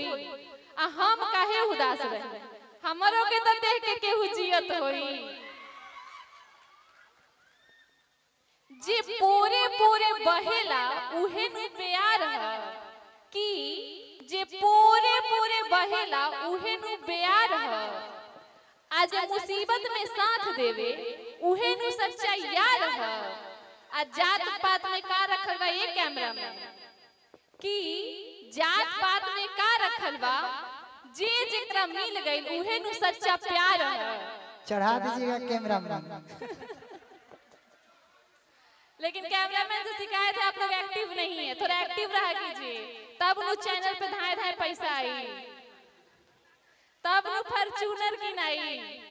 होई आ हम काहे उदास रहे, हमरो के तो देख के केहू जियत होई। जे पूरे पूरे बहेला उहे नु प्यार है कि जे पूरे पूरे बहेला उहे नु प्यार है। आज मुसीबत में साथ देवे उहे नु सच्चा यार है। आ जात पात में का रखल बा ये कैमरा में कि जात पात में का रखल बा, जे जेकरा मिल गइल उहे नु सच्चा प्यार है। चढ़ा दीजिएगा कैमरा में। लेकिन कैमरामैन से शिकायत है आप लोग एक्टिव नहीं है, थोड़ा एक्टिव रहा कीजिए, तब नु चैनल पे धाए धाए पैसा आई, तब नु फॉर्च्यूनर की नहीं।